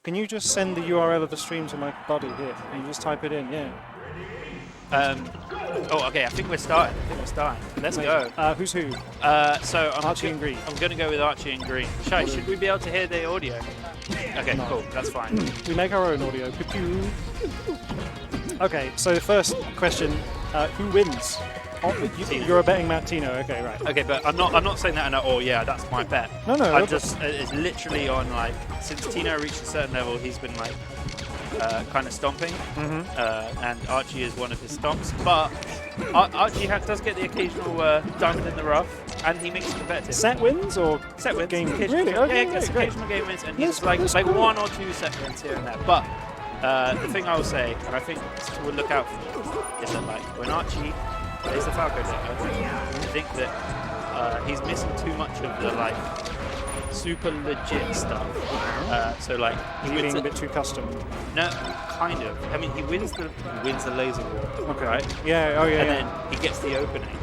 Can you just send the URL of the stream to my buddy here? Can you just type it in? Yeah. Oh, okay. I think we're starting. Let's go. Who's who? So Archie and Green. I'm going to go with Archie and Green. Shai, should we be able to hear the audio? Okay, No. cool. That's fine. We make our own audio. Okay, so the first question: who wins? Oh, you're a betting Fat Tino. Okay, right. Okay, but I'm not saying that at all. Yeah, that's my bet. No. I'm just it's literally on like since Tino reached a certain level, he's been like kind of stomping, and Archie is one of his stomps. But Archie does get the occasional diamond in the rough, and he makes it competitive. Set wins or set wins? Game really? Okay, yeah, he gets great. occasional game wins, and Yes, he's like cool. 1 or 2 set wins here and there. But the thing I will say, and I think we'll look out for, is that like when Archie plays the Falco deck, I think that he's missing too much of the like super legit stuff. So like He's being a bit too custom. No, kind of. I mean, he wins the laser war. Okay. Right? Yeah. Oh yeah. And yeah. then he gets the opening,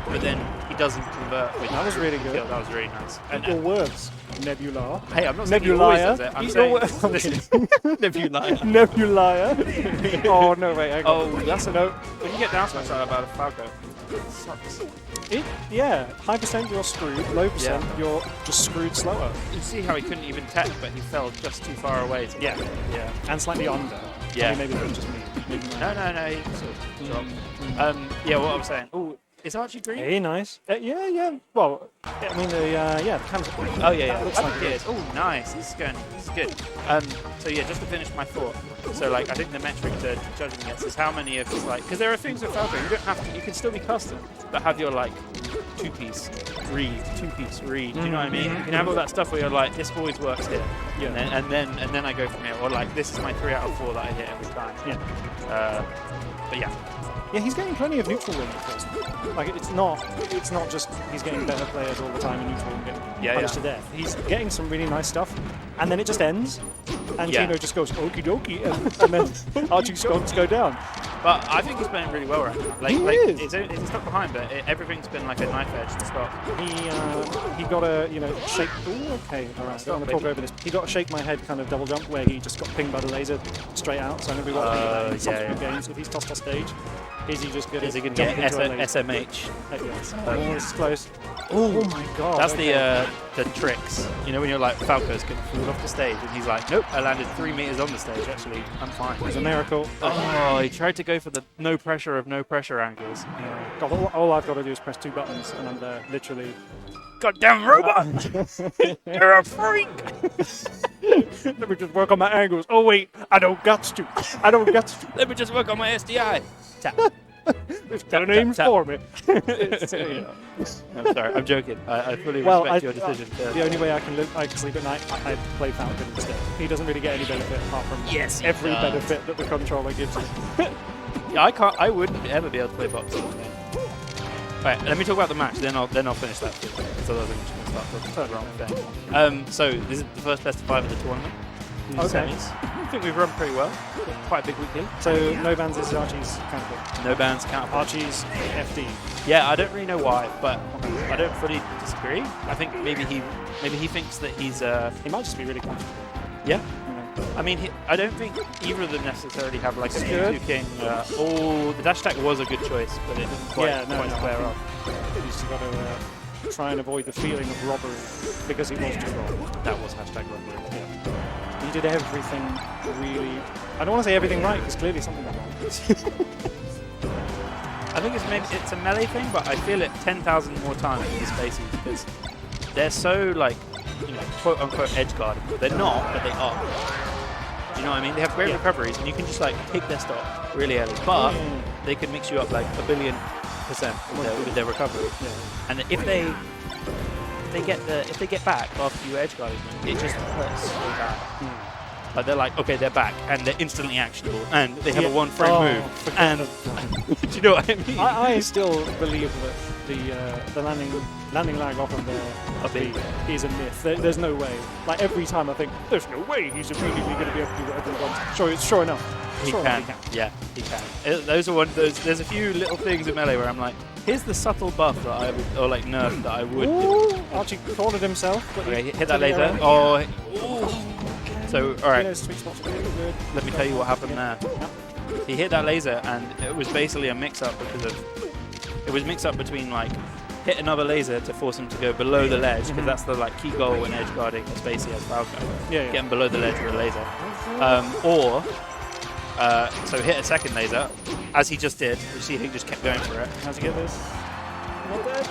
but then he doesn't convert. With That was really good. Kill. That was really nice. And, Your words. Nebula. hey, I'm not saying he always does it. I'm Eat saying your words. Nebula. Nebula. Oh no! Wait. Hang on. Oh, that's a note. When you get down smash out about a Falco, it sucks. High percent you're screwed, low percent you're just screwed slower. You see how he couldn't even tech, but he fell just too far away. Yeah. And slightly under. Yeah. I mean, maybe that's just me. Maybe not. No, he sort of dropped. Yeah, what I'm saying. Oh, is Archie green? Hey, nice. Yeah. Well, I mean, the cams. Oh yeah. That looks I like think it is. Oh, nice. This is good. So yeah, just to finish my thought. So like, I think the metric to judging against is how many of it's like, because there are things with Falco you don't have to. You can still be custom, but have your like two-piece read. Do you know what I mean? You can have all that stuff where you're like, this always works here. Yeah. And then I go from here, or like, this is my 3 out of 4 that I hit every time. Yeah. But yeah. Yeah, he's getting plenty of neutral wins. Like it's not just he's getting better players all the time in neutral and getting punished to death. He's getting some really nice stuff, and then it just ends, and Tino just goes okie dokie, and then Archie's skunks go down. But I think he's playing really well right now. Like, He is. It's stuck behind, but everything's been like a knife edge to stop. He got a shake. Ooh, okay, all right. So I'm gonna talk over this. He got a shake my head kind of double jump where he just got pinged by the laser straight out. So I'm gonna be watching in subsequent games. If he's tossed off stage, is he just good? Is he going to get SMH? Yes. This is close. Oh my god. That's the tricks. You know when you're like, Falco's going to fall off the stage, and he's like, nope, I landed 3 meters on the stage. Actually, I'm fine. It was a miracle. Oh, he tried to go for the no pressure angles. Yeah. God, all I've got to do is press 2 buttons, and I'm there, literally. Goddamn robot! You're a freak! Let me just work on my angles. Oh wait, I don't got to. Let me just work on my SDI. Tap. It's got a name for me. I'm sorry, I'm joking. I fully respect your decision. The only way I can sleep at night, I play Falcon instead. He doesn't really get any benefit apart from every benefit that the controller gives him. Yeah, I wouldn't ever be able to play boxing. Right, let me talk about the match, then I'll finish that. So otherwise I'm just going to start talking the wrong thing. So this is the first best of 5 of the tournament. Okay. Semis. I think we've run pretty well. Quite a big weekend. So no bans is Archie's counterpart. No bans counterpart. Archie's FD. Yeah, I don't really know why, but I don't fully disagree. I think maybe he thinks that he's He might just be really comfortable. Yeah. I mean, I don't think either of them necessarily have like a Mewtwo King. The dash attack was a good choice, but it didn't quite square off. He's just got to try and avoid the feeling of robbery because he was too wrong. That was #robbery. Yeah. He did everything really. I don't want to say everything right because clearly something went wrong. I think it's a melee thing, but I feel it 10,000 more times in these spaces because they're so like, quote unquote edge guarded. They're not, but they are. Do you know what I mean? They have great recoveries, and you can just like pick their stop really early, but they can mix you up like 1 billion % with their recovery. Yeah. And if they get back after you edge guarded them, it just hurts so bad. Like they're like, okay, they're back, and they're instantly actionable, and they have a 1-frame move, and do you know what I mean? I still believe that the landing lag off of the B is a myth. There's no way. Like every time I think, there's no way he's immediately going to be able to do whatever he wants. Sure enough. He can. Yeah, he can. There's a few little things in Melee where I'm like, here's the subtle buff that I would, or like nerf that I would do. Archie cornered himself. Okay, hit that laser. Oh, So, all right, Tino's sweet spot's really good. let me tell you what happened there. Yep. He hit that laser, and it was basically a mix-up because of... It was mix-up between, like, hit another laser to force him to go below the ledge, because that's the like key goal when edge guarding a Spacey as Falco. Yeah. Getting below the ledge with a laser. So hit a second laser, as he just did, which he just kept going for it. How's he get this? Not dead.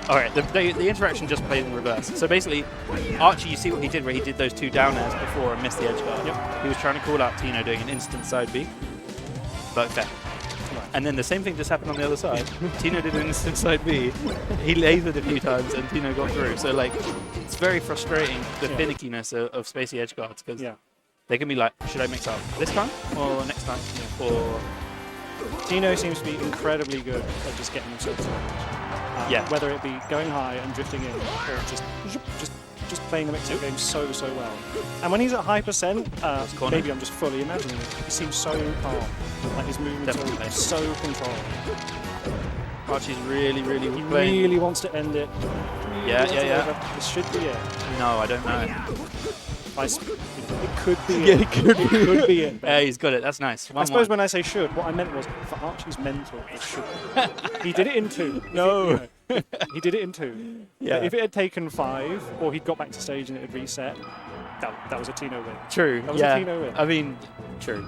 Alright, the interaction just played in reverse. So basically, Archie, you see what he did where he did those two down airs before and missed the edge guard. Yep. He was trying to call out Tino doing an instant side B, but fair. And then the same thing just happened on the other side. Tino did an instant side B. He lasered a few times and Tino got through. So like, it's very frustrating, the finickiness of Spacey edge guards, because they can be like, should I mix up this time or next time? Or Tino seems to be incredibly good at just getting himself to whether it be going high and drifting in or just playing the mix-up game so well. And when he's at high percent, maybe I'm just fully imagining it, he seems so calm. Like his movements are so controlled. Archie's really He really wants to end it. Yeah. This should be it. No, I don't know. It could be it. It could be it. Yeah, he's got it. That's nice. I suppose when I say should, what I meant was for Archie's mental, it should. He did it in 2. No. He did it in 2. Yeah. But if it had taken 5, or he'd got back to stage and it had reset, that was a Tino win. True. That was a Tino win. I mean, true.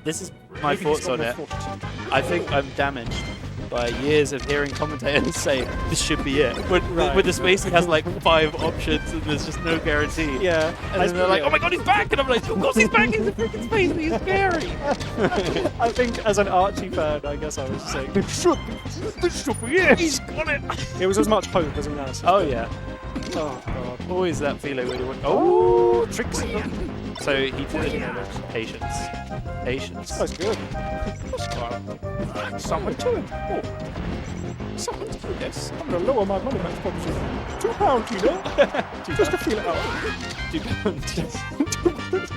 This is my Maybe thoughts on it. I think I'm damaged by years of hearing commentators say this should be it. With the Spacey has like 5 options and there's just no guarantee. Yeah. And then they're like, oh my god, he's back! And I'm like, of course he's back! He's a freaking Spacey! He's scary! I think as an Archie fan, I guess I was just saying, this should be it! He's got it! It was as much hope as analysis. Oh yeah. Oh god. Always that feeling when you want, oh! Tricks. So he did patience. That's good. Someone to him. Oh. Someone to do this. I'm going to lower my money match proposition. £2, you know? Just to feel it out.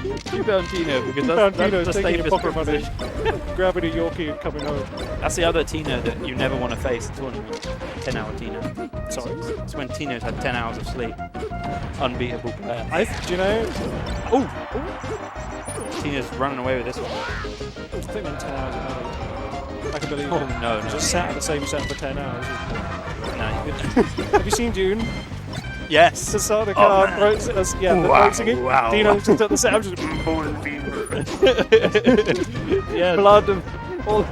£2 Tino, because that's the safest proposition. Grabbing a Yorkie and coming home. That's the other Tino that you never want to face in tournament. 10-hour Tino. Sorry? It's when Tino's had 10 hours of sleep. Unbeatable player. Do you know? Oh! Tino's running away with this one. I think I'm 10 hours ahead. I can believe it. No. Just sat at the same set for 10 hours. No. Have you seen Dune? Yes. The start of the card, Wow. Dino's just at the set. I'm just blood of all the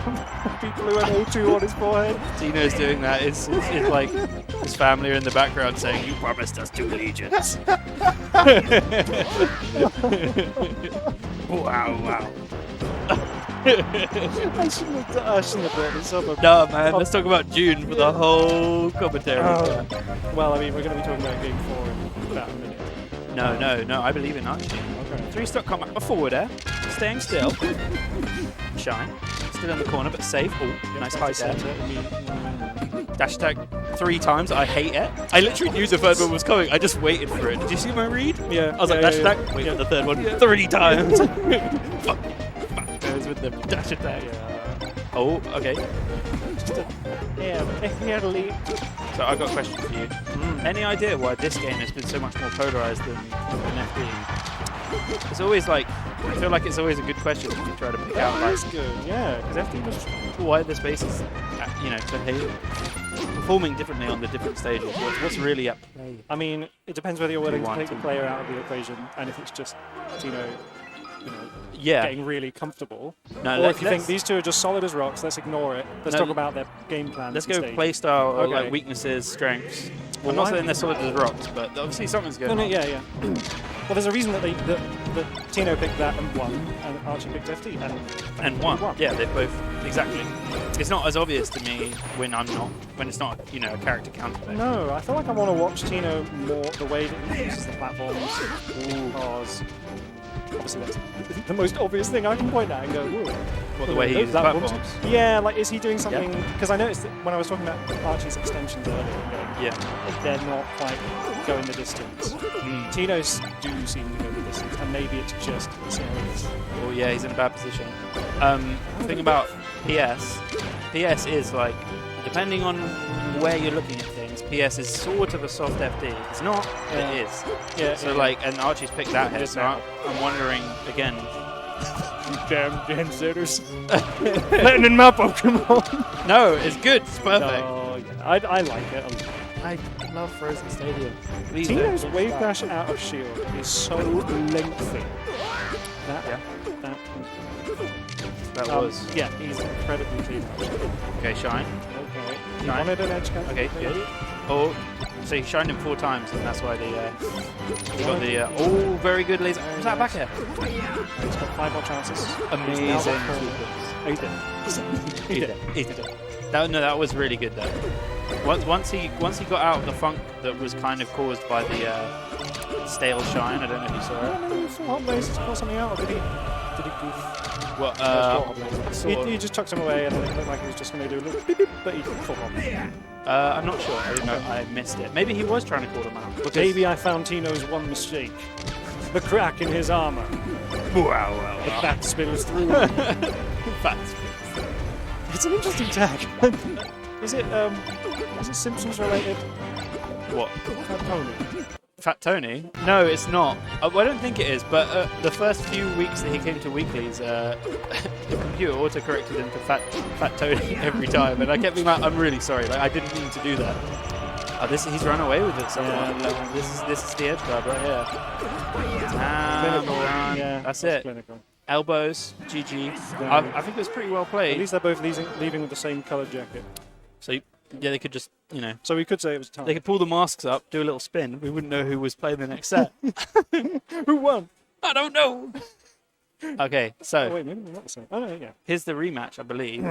people who had O2 on his forehead. Tino's doing that. It's like his family are in the background saying, "You promised us 2 legions." Wow. I shouldn't have brought this up. No, man. Let's talk about June for the whole commentary. Well, I mean, we're going to be talking about Game 4 in about a minute. No. I believe in Archie. Okay. 3-stock combat. A forward air. Staying still. Shine. Still in the corner, but safe. Oh, nice high there. Dash attack 3 times. I hate it. I literally knew the third one was coming. I just waited for it. Did you see my read? Yeah. I was like, dash attack. Wait for the third one. 30 times. Fuck. Goes with the dash attack. Yeah. Oh, okay. So I've got a question for you. Any idea why this game has been so much more polarized than FD? It's always like, I feel like it's always a good question if you try to pick out. That's good, yeah, because FD was... Why the space is, performing differently on the different stages. What's really at play? I mean, it depends whether you're willing to take the player out of the equation and if it's just, getting really comfortable. No, or if you think these two are just solid as rocks, let's ignore it. Let's talk about their game plan. Let's go playstyle, or like weaknesses, strengths. Well, I'm not saying they're solid as rocks, but obviously something's going on. Yeah. Well, there's a reason that that Tino picked that and won, and Archie picked FD and won. Yeah, they both exactly. It's not as obvious to me when it's not a character counter. No, I feel like I want to watch Tino more the way that he uses the platforms, because obviously that's the most obvious thing I can point at and go, ooh. What, the way he uses platforms? Yeah, like, is he doing something? Because I noticed that when I was talking about Archie's extensions earlier, they're not quite going the distance. Tino's do seem to go the distance, and maybe it's just series. Oh yeah, he's in a bad position. Thing about PS is like, depending on where you're looking at things, DPS is sort of a soft FD. It's not, but it is. Yeah. So like, and Archie's picked that hit, so I'm wondering again. You damn Gen Zers. Letting in my Pokemon. No, it's good. It's perfect. No, yeah. I like it. I love Frozen Stadium. Please Tino's don't wave stop. dash out of shield is so lengthy. That was. Yeah, he's incredibly clean. Okay, shine. Okay. He Shine. wanted an edge guard. Okay, good. Oh, so he shined him 4 times, and that's why he got the. Oh, very good laser. Was that back air? He's got 5 more chances. Amazing. He did. He did. That was really good though. Once he got out of the funk that was kind of caused by the stale shine. I don't know if you saw it. No, he saw hot lasers pull something out. Or did he goof? Well, he just chucked him away, and then it looked like he was just going to do a little beep, beep, but he didn't fall on. I'm not sure. I didn't know. I missed it. Maybe he was trying to call him out. Maybe I found Tino's one mistake. The crack in his armor. Wow. The fat spills through. Fat. It's an interesting tag. Is it Simpsons related? What? Fat Tony. Fat Tony? No, it's not. I don't think it is, but the first few weeks that he came to weeklies, the computer auto-corrected him to Fat Tony every time, and I kept being like, I'm really sorry, like I didn't mean to do that. Oh, he's run away with it somehow. Yeah. This is the edge guard right here. Yeah, that's it. Clinical. Elbows, GG. I think it was pretty well played. At least they're both leaving with the same coloured jacket. So yeah, they could just, So we could say it was time. they could pull the masks up, do a little spin. We wouldn't know who was playing the next set. Who won? I don't know. Okay, so Oh, wait, maybe not the same. Oh, no, yeah. here's the rematch, I believe.